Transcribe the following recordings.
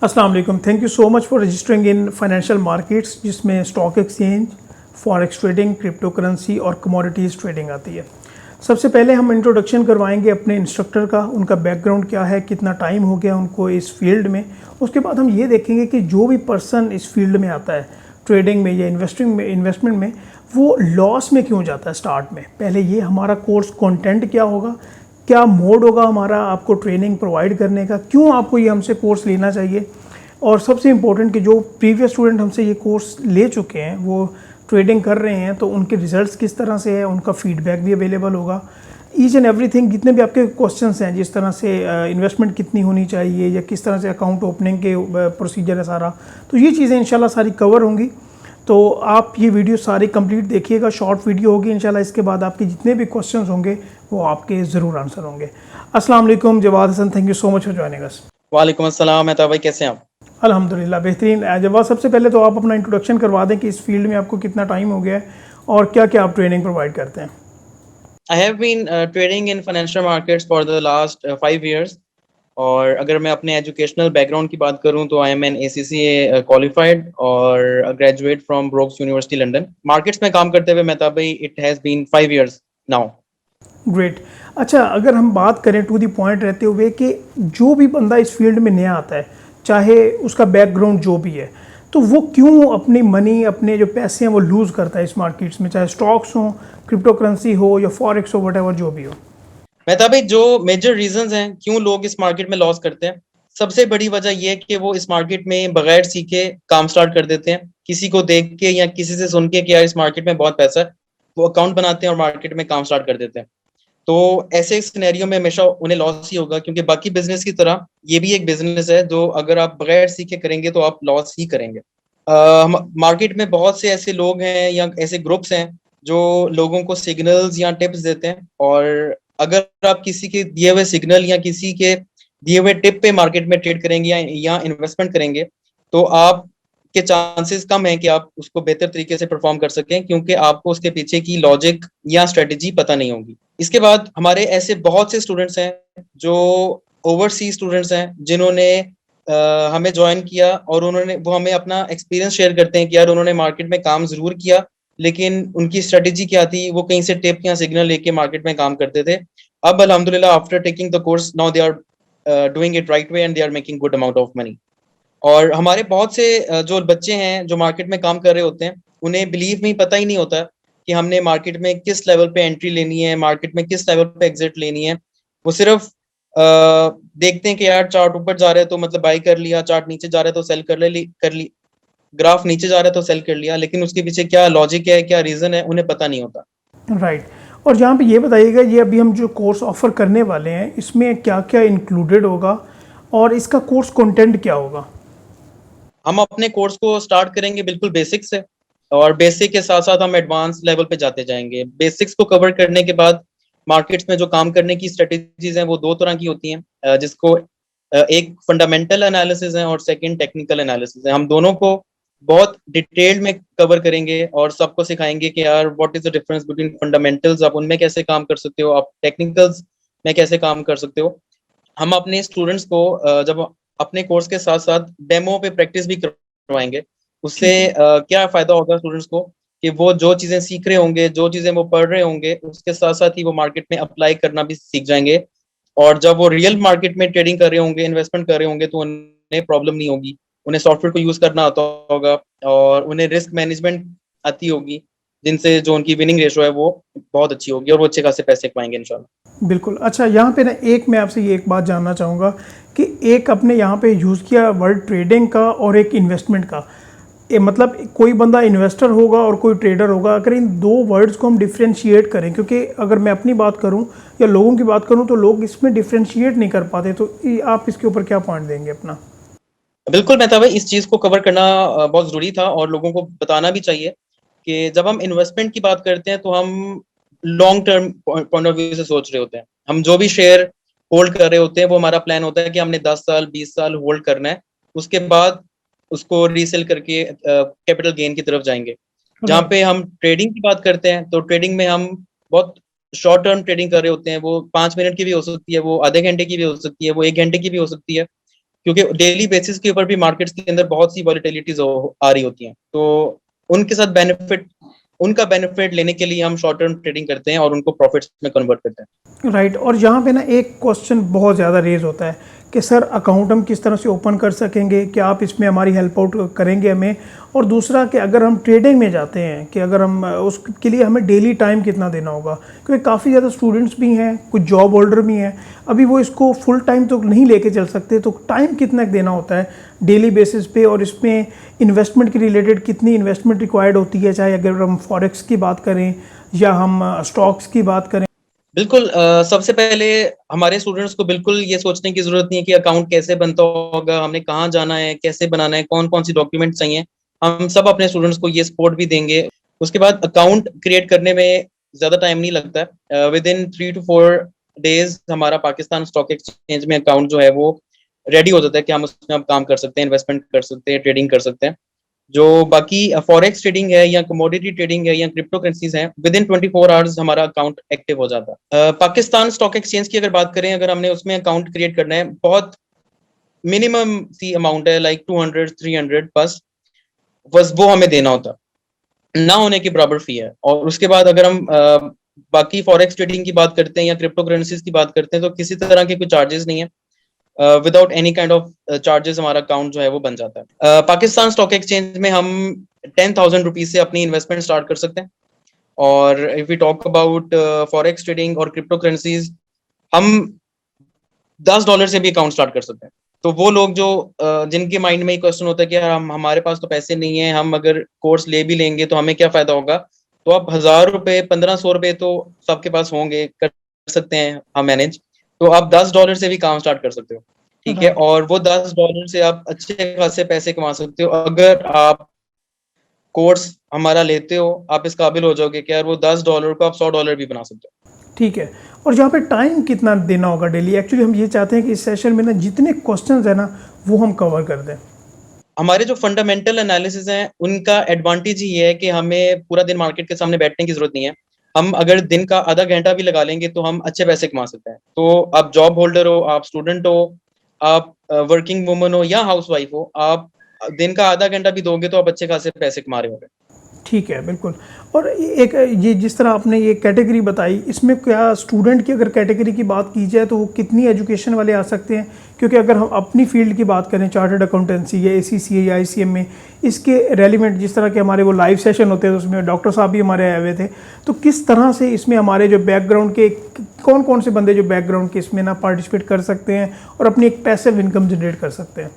अस्सलाम वालेकुम। Thank you so much for registering in financial markets, जिसमें stock exchange, forex trading, crypto currency और commodities trading आती है। सबसे पहले हम इंट्रोडक्शन करवाएंगे अपने इंस्ट्रक्टर का, उनका बैकग्राउंड क्या है, कितना टाइम हो गया उनको इस फील्ड में। उसके बाद हम ये देखेंगे कि जो भी पर्सन इस फील्ड में आता है, ट्रेडिंग में या इन्वेस्टमेंट में, वो लॉस में क्यों जाता है स्टार्ट में। पहले ये हमारा कोर्स कंटेंट क्या होगा, क्या मोड होगा हमारा आपको ट्रेनिंग प्रोवाइड करने का, क्यों आपको ये हमसे कोर्स लेना चाहिए, और सबसे इम्पोर्टेंट कि जो प्रीवियस स्टूडेंट हमसे ये कोर्स ले चुके हैं वो ट्रेडिंग कर रहे हैं तो उनके रिजल्ट्स किस तरह से है, उनका फीडबैक भी अवेलेबल होगा। ईच एंड एवरीथिंग, जितने भी आपके क्वेश्चंस हैं, जिस तरह से इन्वेस्टमेंट कितनी होनी चाहिए या किस तरह से अकाउंट ओपनिंग के प्रोसीजर है सारा, तो ये चीज़ें इंशाल्लाह सारी कवर होंगी। तो आप ये वीडियो सारी कंप्लीट देखिएगा, शॉर्ट वीडियो होगी इंशाल्लाह। इसके बाद आपके जितने भी क्वेश्चंस होंगे वो आपके ज़रूर आंसर होंगे। अस्सलाम वालेकुम Jawad Hasan, thank you so much for joining us. वालेकुम अस्सलाम मेहता भाई, कैसे हैं आप? अल्हम्दुलिल्लाह बेहतरीन। जवाद, सबसे पहले तो आप अपना इंट्रोडक्शन करवा दें कि इस फील्ड में आपको कितना टाइम हो गया है और क्या क्या आप ट्रेनिंग प्रोवाइड करते हैं। I have been trading in financial markets for the last 5 years। और अगर मैं अपने एजुकेशनल बैकग्राउंड की बात करूं तो I am an ACCA qualified और graduate from Brookes university London. Markets में काम करते हुए Mehta bhai it has been 5 years now. Great. अच्छा, अगर हम बात करें टू दी पॉइंट रहते हुए कि जो भी बंदा इस फील्ड में नया आता है, चाहे उसका बैकग्राउंड जो भी है, तो वो क्यों अपनी मनी, अपने जो पैसे हैं वो लूज़ करता है इस मार्केट्स में, चाहे स्टॉक्स हों, क्रिप्टो करेंसी हो या फॉरेक्स हो, वट जो भी हो। मेहता भाई, जो मेजर रीजंस हैं क्यों लोग इस मार्केट में लॉस करते हैं, सबसे बड़ी वजह यह है कि वो इस मार्केट में बगैर सीखे काम स्टार्ट कर देते हैं। किसी को देख के या किसी से सुन के कि यार इस मार्केट में बहुत पैसा है, वो अकाउंट बनाते हैं और मार्केट में काम स्टार्ट कर देते हैं। तो ऐसे सिनेरियो में हमेशा उन्हें लॉस ही होगा, क्योंकि बाकी बिजनेस की तरह ये भी एक बिजनेस है जो अगर आप बगैर सीखे करेंगे तो आप लॉस ही करेंगे। मार्केट में बहुत से ऐसे लोग हैं या ऐसे ग्रुप्स हैं जो लोगों को सिग्नल्स या टिप्स देते हैं, और अगर आप किसी के दिए हुए सिग्नल या किसी के दिए हुए टिप पे मार्केट में ट्रेड करेंगे या इन्वेस्टमेंट करेंगे तो आप के चांसेस कम है कि आप उसको बेहतर तरीके से परफॉर्म कर सकें, क्योंकि आपको उसके पीछे की लॉजिक या स्ट्रेटेजी पता नहीं होगी। इसके बाद हमारे ऐसे बहुत से स्टूडेंट्स हैं जो ओवरसीज स्टूडेंट्स हैं जिन्होंने हमें ज्वाइन किया और उन्होंने वो हमें अपना एक्सपीरियंस शेयर करते हैं कि यार उन्होंने मार्केट में काम जरूर किया, लेकिन उनकी स्ट्रेटेजी क्या थी, वो कहीं से टिप या सिग्नल लेके मार्केट में काम करते थे। अब अल्हम्दुलिल्लाह after taking the course now they are doing it right way and they are making good amount of money. और हमारे बहुत से जो बच्चे हैं जो मार्केट में काम कर रहे होते हैं, उन्हें बिलीव में पता ही नहीं होता कि हमने मार्केट में किस लेवल पे एंट्री लेनी है, मार्केट में किस लेवल पे एग्जिट लेनी है। वो सिर्फ देखते हैं कि यार चार्ट ऊपर जा रहा है तो मतलब बाई कर लिया, चार्ट नीचे जा रहा है तो सेल कर ली, ग्राफ नीचे जा रहा है तो सेल कर लिया, लेकिन उसके पीछे क्या लॉजिक है, क्या रीजन है, उन्हें पता नहीं होता। राइट। और जहाँ पे ये बताइएगा, ये अभी हम जो कोर्स ऑफर करने वाले हैं इसमें क्या क्या इंक्लूडेड होगा और इसका कोर्स कंटेंट क्या होगा। हम अपने कोर्स को स्टार्ट करेंगे बिल्कुल बेसिक से, और बेसिक के साथ साथ हम एडवांस लेवल पे जाते जाएंगे। बेसिक्स को कवर करने के बाद मार्केट्स में जो काम करने की स्ट्रेटेजीज हैं वो दो तरह की होती हैं, जिसको एक फंडामेंटल एनालिसिस है और सेकंड टेक्निकल एनालिसिस है। हम दोनों को बहुत डिटेल्ड में कवर करेंगे और सबको सिखाएंगे कि यार what is the difference between fundamentals, आप उनमें कैसे काम कर सकते हो, आप टेक्निकल्स में कैसे काम कर सकते हो। हम अपने स्टूडेंट्स को जब अपने कोर्स के साथ साथ डेमो पे प्रैक्टिस भी करवाएंगे, उससे ठीक है। क्या फायदा होगा स्टूडेंट्स को कि वो जो चीजें सीख रहे होंगे, जो चीजें वो पढ़ रहे होंगे, उसके साथ साथ ही वो मार्केट में अप्लाई करना भी सीख जाएंगे। और जब वो रियल मार्केट में ट्रेडिंग कर रहे होंगे, इन्वेस्टमेंट कर रहे होंगे, तो उन्हें प्रॉब्लम नहीं होगी, उन्हें सॉफ्टवेयर को यूज करना आता होगा और उन्हें रिस्क मैनेजमेंट आती होगी, जिनसे जो उनकी विनिंग रेशो है वो बहुत अच्छी होगी और वो अच्छे खासे पैसे कमाएंगे इंशाल्लाह। बिल्कुल। अच्छा, यहाँ पे ना एक मैं आपसे ये एक बात जानना चाहूँगा कि एक अपने यहाँ पे यूज़ किया वर्ड ट्रेडिंग का और एक इन्वेस्टमेंट का। मतलब कोई बंदा इन्वेस्टर होगा और कोई ट्रेडर होगा, अगर इन दो वर्ड्स को हम डिफ्रेंशिएट करें, क्योंकि अगर मैं अपनी बात करूँ या लोगों की बात करूँ तो लोग इसमें डिफ्रेंशिएट नहीं कर पाते, तो आप इसके ऊपर क्या पॉइंट देंगे अपना। बिल्कुल मेहता भाई, इस चीज को कवर करना बहुत जरूरी था और लोगों को बताना भी चाहिए कि जब हम इन्वेस्टमेंट की बात करते हैं तो हम long term point of view से सोच रहे होते हैं। हम जो भी शेयर होल्ड कर रहे होते हैं वो हमारा प्लान होता है कि हमने 10 साल 20 साल होल्ड करना है, उसके बाद उसको रीसेल करके कैपिटल गेन की तरफ जाएंगे। जहाँ राइट। पे हम ट्रेडिंग की बात करते हैं तो ट्रेडिंग में हम बहुत शॉर्ट टर्म ट्रेडिंग कर रहे होते हैं। वो 5 मिनट की भी हो सकती है, वो आधे घंटे की भी हो सकती है, वो 1 घंटे की भी हो सकती है। क्योंकि डेली बेसिस के ऊपर भी मार्केट्स के अंदर बहुत सी वॉलिटिलिटीज आ रही होती हैं, तो उनके साथ उनका बेनिफिट लेने के लिए हम शॉर्ट टर्म ट्रेडिंग करते हैं और उनको प्रॉफिट्स में कन्वर्ट करते हैं। राइट। और यहाँ पे ना एक क्वेश्चन बहुत ज़्यादा रेज होता है कि सर अकाउंट हम किस तरह से ओपन कर सकेंगे, क्या आप इसमें हमारी हेल्प आउट करेंगे हमें। और दूसरा कि अगर हम ट्रेडिंग में जाते हैं कि अगर हम उसके लिए हमें डेली टाइम कितना देना होगा, क्योंकि काफ़ी ज़्यादा स्टूडेंट्स भी हैं, कुछ जॉब होल्डर भी हैं, अभी वो इसको फुल टाइम तो नहीं लेके चल सकते, तो टाइम कितना देना होता है डेली बेसिस पे, और इसमें इन्वेस्टमेंट के रिलेटेड कितनी इन्वेस्टमेंट रिक्वायर्ड होती है, चाहे अगर हम फॉरेक्स की बात करें या हम स्टॉक्स की बात करें। बिल्कुल, सबसे पहले हमारे स्टूडेंट्स को बिल्कुल ये सोचने की जरूरत नहीं है कि अकाउंट कैसे बनता होगा, हमने कहाँ जाना है, कैसे बनाना है, कौन कौन सी डॉक्यूमेंट चाहिए। हम सब अपने स्टूडेंट्स को ये सपोर्ट भी देंगे। उसके बाद अकाउंट क्रिएट करने में ज्यादा टाइम नहीं लगता है। विद इन 3 to 4 days हमारा पाकिस्तान स्टॉक एक्सचेंज में अकाउंट जो है वो रेडी हो जाता है कि हम उसमें अब काम कर सकते हैं, इन्वेस्टमेंट कर सकते हैं, ट्रेडिंग कर सकते हैं। जो बाकी फॉरेक्स ट्रेडिंग है या कमोडिटी ट्रेडिंग है या क्रिप्टो करेंसीज हैं, विद इन 24 आवर्स हमारा अकाउंट एक्टिव हो जाता है। पाकिस्तान स्टॉक एक्सचेंज की अगर बात करें, अगर हमने उसमें अकाउंट क्रिएट करना है, बहुत मिनिमम सी अमाउंट है, लाइक 200-300 बस वो हमें देना होता, ना होने के बराबर फी है। और उसके बाद अगर हम बाकी फॉरेक्स ट्रेडिंग की बात करते हैं या क्रिप्टो करेंसीज की बात करते हैं, तो किसी तरह के कोई चार्जेस नहीं है। Without any kind of charges हमारा अकाउंट जो है वो बन जाता है। पाकिस्तान स्टॉक एक्सचेंज में हम 10,000 रुपीज से अपनी इन्वेस्टमेंट स्टार्ट कर सकते हैं। और if we talk about forex trading और क्रिप्टो करेंसीज, हम $10 से भी अकाउंट स्टार्ट कर सकते हैं। तो वो लोग जो जिनके माइंड में ये क्वेश्चन होता है कि यार हमारे पास तो पैसे नहीं है, हम अगर कोर्स ले भी लेंगे तो हमें क्या फायदा होगा, तो आप 1,000 रुपए 1,500 रुपए तो सबके पास होंगे, कर सकते हैं हम मैनेज। तो आप $10 से भी काम स्टार्ट कर सकते हो, ठीक है। राइट। और वो $10 से आप अच्छे खासे पैसे कमा सकते हो। अगर आप कोर्स हमारा लेते हो, आप इस काबिल हो जाओगे कि यार वो $10 को आप $100 भी बना सकते हो। ठीक है। और जहाँ पे टाइम कितना देना होगा डेली, एक्चुअली हम ये चाहते हैं कि इस सेशन में ना जितने क्वेश्चंस है ना वो हम कवर कर दें। हमारे जो फंडामेंटल एनालिसिस हैं, उनका एडवांटेज ये है कि हमें पूरा दिन मार्केट के सामने बैठने की जरूरत नहीं है। हम अगर दिन का आधा घंटा भी लगा लेंगे तो हम अच्छे पैसे कमा सकते हैं। तो आप जॉब होल्डर हो, आप स्टूडेंट हो, आप वर्किंग वुमन हो या हाउस वाइफ हो, आप दिन का आधा घंटा भी दोगे तो आप अच्छे खासे पैसे कमा रहे होंगे। ठीक है, बिल्कुल। और एक ये जिस तरह आपने ये कैटेगरी बताई, इसमें क्या स्टूडेंट की अगर कैटेगरी की बात की जाए तो वो कितनी एजुकेशन वाले आ सकते हैं? क्योंकि अगर हम अपनी फील्ड की बात करें, चार्टर्ड अकाउंटेंसी या ACCA या ICM में, इसके रेलिवेंट जिस तरह के हमारे वो लाइव सेशन होते हैं, तो उसमें डॉक्टर साहब भी हमारे आए हुए थे, तो किस तरह से इसमें हमारे जो बैकग्राउंड के कौन कौन से बंदे जो बैकग्राउंड के इसमें ना पार्टिसिपेट कर सकते हैं और अपनी एक पैसिव इनकम जनरेट कर सकते हैं?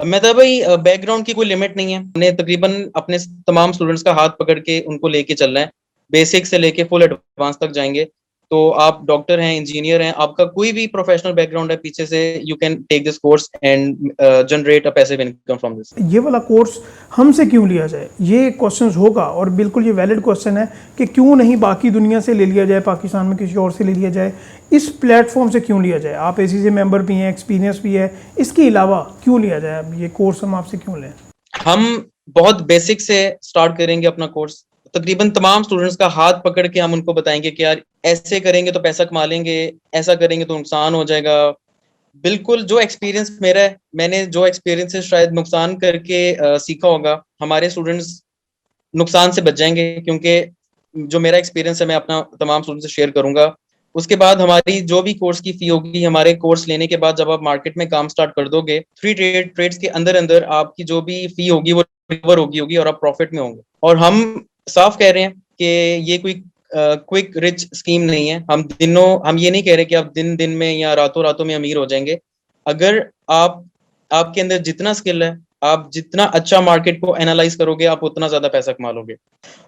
मैं तो भाई, बैकग्राउंड की कोई लिमिट नहीं है। हमने तकरीबन अपने तमाम स्टूडेंट्स का हाथ पकड़ के उनको लेके चलना है, बेसिक से लेके फुल एडवांस तक जाएंगे। तो आप डॉक्टर हैं, इंजीनियर हैं, आपका कोई भी प्रोफेशनल बैकग्राउंड है पीछे से, you can take this course and generate a passive income from this. ये वाला कोर्स हमसे क्यों लिया जाए, ये क्वेश्चंस होगा, और बिल्कुल ये वैलिड क्वेश्चन है कि क्यों नहीं बाकी दुनिया से ले लिया जाए, पाकिस्तान में किसी और से ले लिया जाए, इस प्लेटफॉर्म से क्यों लिया जाए? आप ACCA मेंबर भी हैं, एक्सपीरियंस भी है, इसके अलावा क्यों लिया जाए? अब ये कोर्स हम आपसे क्यों लें? हम बहुत बेसिक से स्टार्ट करेंगे अपना कोर्स। तकरीबन तमाम स्टूडेंट्स का हाथ पकड़ के हम उनको बताएंगे कि यार ऐसे करेंगे तो पैसा कमा लेंगे, ऐसा करेंगे तो नुकसान हो जाएगा। बिल्कुल जो एक्सपीरियंस मेरा है, मैंने जो एक्सपीरियंस है शायद नुकसान करके सीखा होगा, हमारे स्टूडेंट्स नुकसान से बच जाएंगे। क्योंकि जो मेरा एक्सपीरियंस है मैं अपना तमाम स्टूडेंट से शेयर करूंगा। उसके बाद हमारी जो भी कोर्स की फी होगी, हमारे कोर्स लेने के बाद जब आप मार्केट में काम स्टार्ट कर दोगे, 3 ट्रेड्स के अंदर अंदर आपकी जो भी फी होगी वो रिकवर होगी और आप प्रॉफिट में होंगे। और हम साफ कह रहे हैं कि ये कोई क्विक रिच स्कीम नहीं है। हम ये नहीं कह रहे कि आप दिन दिन में या रातों रातों में अमीर हो जाएंगे। अगर आपके अंदर जितना स्किल है, आप जितना अच्छा मार्केट को एनालाइज करोगे, आप उतना ज्यादा पैसा कमा लोगे।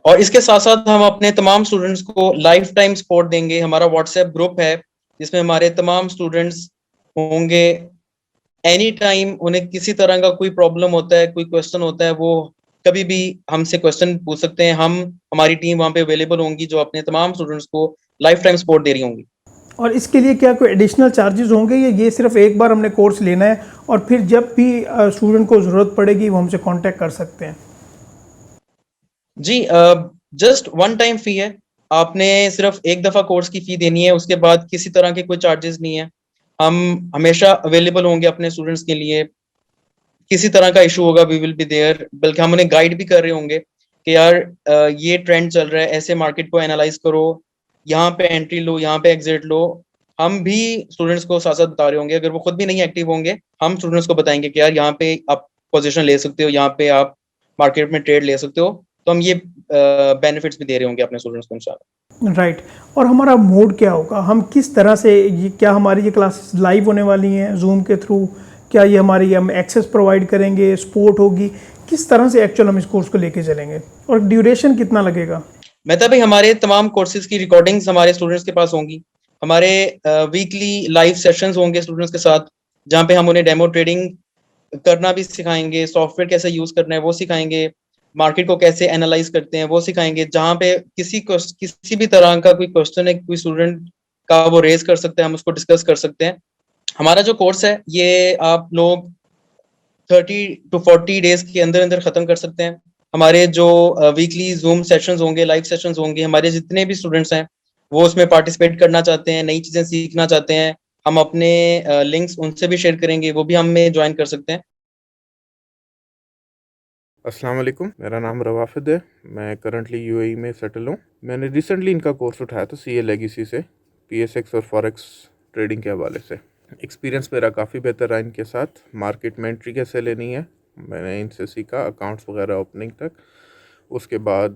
और इसके साथ साथ हम अपने तमाम स्टूडेंट्स को लाइफ टाइम सपोर्ट देंगे। हमारा व्हाट्सएप ग्रुप है जिसमें हमारे तमाम स्टूडेंट्स होंगे। एनी टाइम उन्हें किसी तरह का कोई प्रॉब्लम होता है, कोई क्वेश्चन होता है, वो कभी भी हमसे क्वेश्चन पूछ सकते हैं। हमारी टीम वहाँ पे अवेलेबल होंगी जो अपने तमाम स्टूडेंट्स को लाइफ टाइम सपोर्ट दे रही होंगी। और इसके लिए क्या कोई एडिशनल चार्जेस होंगे, या ये सिर्फ एक बार हमने कोर्स लेना है और फिर जब भी स्टूडेंट को ज़रूरत पड़ेगी वो हमसे कांटेक्ट कर सकते हैं? जी, जस्ट वन टाइम फी है। आपने सिर्फ एक दफा कोर्स की फी देनी है, उसके बाद किसी तरह के कोई चार्जेस नहीं है। हम हमेशा अवेलेबल होंगे अपने स्टूडेंट्स के लिए। किसी तरह का इशू होगा वी विल बी देयर, बल्कि हम उन्हें गाइड भी कर रहे होंगे कि यार ये ट्रेंड चल रहा है, ऐसे मार्केट को एनालाइज करो, यहाँ पे एंट्री लो, यहाँ पे एग्जिट लो। हम भी स्टूडेंट्स को साथ साथ बता रहे होंगे, अगर वो खुद भी नहीं एक्टिव होंगे हम स्टूडेंट्स को बताएंगे कि यार यहाँ पे आप पोजीशन ले सकते हो, यहाँ पे आप मार्केट में ट्रेड ले सकते हो। तो हम ये बेनिफिट्स भी दे रहे होंगे अपने स्टूडेंट्स को इंशाल्लाह। राइट। और हमारा मोड क्या होगा, हम किस तरह से ये, क्या हमारी ये क्लासेस लाइव होने वाली हैं जूम के थ्रू, क्या ये हमारी हम एक्सेस प्रोवाइड करेंगे, सपोर्ट होगी, किस तरह से एक्चुअल हम इस कोर्स को लेके चलेंगे, और ड्यूरेशन कितना लगेगा? मेहता भाई, हमारे तमाम कोर्सेज की रिकॉर्डिंग्स हमारे स्टूडेंट्स के पास होंगी। हमारे वीकली लाइव सेशंस होंगे स्टूडेंट्स के साथ, जहाँ पे हम उन्हें डेमो ट्रेडिंग करना भी सिखाएंगे, सॉफ्टवेयर कैसे यूज करना है वो सिखाएंगे, मार्केट को कैसे एनालाइज करते हैं वो सिखाएंगे। जहाँ पे किसी भी तरह का कोई क्वेश्चन है, कोई स्टूडेंट का वो रेज कर सकते हैं, हम उसको डिस्कस कर सकते हैं। हमारा जो कोर्स है ये आप लोग 30 to 40 डेज के अंदर अंदर खत्म कर सकते हैं। हमारे जो वीकली जूम सेशंस होंगे, लाइव सेशंस होंगे, हमारे जितने भी स्टूडेंट्स हैं वो उसमें पार्टिसिपेट करना चाहते हैं, नई चीजें सीखना चाहते हैं, हम अपने लिंक्स उनसे भी शेयर करेंगे, वो भी हमें ज्वाइन कर सकते हैं। अस्सलाम वालेकुम, मेरा नाम रवाफिद है। मैं करंटली यूएई में सेटल हूँ। मैंने रिसेंटली इनका कोर्स उठाया था सीए लेगेसी से, पीएसएक्स और फॉरेक्स ट्रेडिंग के हवाले से। एक्सपीरियंस मेरा काफ़ी बेहतर रहा इनके साथ। मार्केट में एंट्री कैसे लेनी है मैंने इनसे सीखा, अकाउंट्स वगैरह ओपनिंग तक। उसके बाद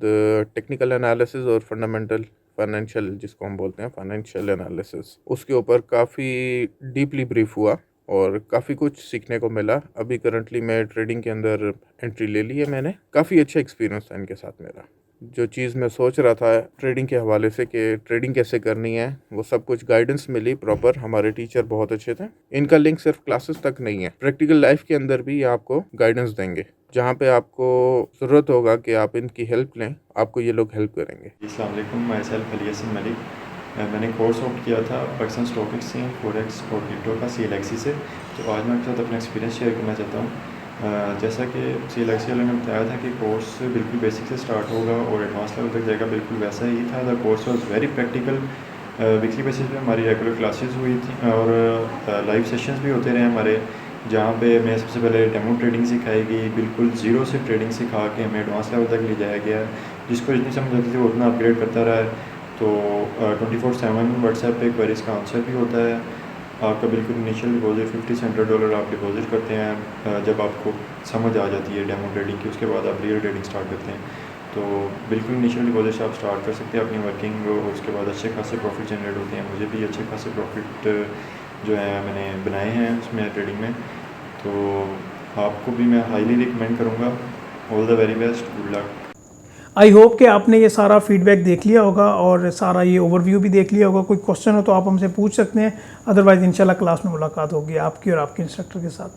टेक्निकल एनालिसिस और फंडामेंटल फाइनेंशियल, जिसको हम बोलते हैं फाइनेंशियल एनालिसिस, उसके ऊपर काफ़ी डीपली ब्रीफ हुआ और काफ़ी कुछ सीखने को मिला। अभी करंटली मैं ट्रेडिंग के अंदर एंट्री ले ली है मैंने। काफ़ी अच्छा एक्सपीरियंस था इनके साथ मेरा। जो चीज़ मैं सोच रहा था ट्रेडिंग के हवाले से कि ट्रेडिंग कैसे करनी है, वो सब कुछ गाइडेंस मिली प्रॉपर। हमारे टीचर बहुत अच्छे थे। इनका लिंक सिर्फ क्लासेस तक नहीं है, प्रैक्टिकल लाइफ के अंदर भी ये आपको गाइडेंस देंगे। जहाँ पे आपको ज़रूरत होगा कि आप इनकी हेल्प लें, आपको ये लोग हेल्प करेंगे। अस्सलाम वालेकुम, माई सेल्फ अली हसन मलिक। मैंने कोर्स ऑप्ट किया था पाकिस्तान स्टॉक एक्सचेंज, फॉरेक्स और क्रिप्टो का CLXC से। तो आज मैं आपके साथ अपना एक्सपीरियंस शेयर करना चाहता हूँ। जैसा कि CLXC वाले ने बताया था कि कोर्स बिल्कुल बेसिक से स्टार्ट होगा और एडवांस लेवल तक जाएगा, बिल्कुल वैसा ही था। The course was very practical. Weekly basis पे हमारी रेगुलर क्लासेस हुई थी और लाइव सेशंस भी होते रहे हमारे, जहाँ पे हमें सबसे पहले डेमो ट्रेडिंग सिखाई गई। बिल्कुल ज़ीरो से ट्रेडिंग सिखा के हमें एडवांस लेवल तक ले जाया गया। जिसको जितनी समझ आती थी वो उतना अपग्रेड करता रहा है। तो 24/7 व्हाट्सएप पे क्वेरीज का आंसर भी होता है। आपका बिल्कुल इनिशियल डिपॉजिट $50 से $100 आप डिपॉजिट करते हैं। जब आपको समझ आ जाती है डेमो ट्रेडिंग की, उसके बाद आप रियल ट्रेडिंग स्टार्ट करते हैं। तो बिल्कुल इनिशियल डिपॉजिट से आप स्टार्ट कर सकते हैं अपनी वर्किंग, और उसके बाद अच्छे खासे प्रॉफिट जनरेट होते हैं। मुझे भी अच्छे खासे प्रॉफिट जो है मैंने बनाए हैं उसमें ट्रेडिंग में। तो आपको भी मैं हाईली रिकमेंड करूँगा। All the very best, good luck. I hope कि आपने ये सारा फीडबैक देख लिया होगा और सारा ये ओवरव्यू भी देख लिया होगा। कोई क्वेश्चन हो तो आप हमसे पूछ सकते हैं, अदरवाइज़ इंशाल्लाह क्लास में मुलाकात होगी आपकी और आपके इंस्ट्रक्टर के साथ।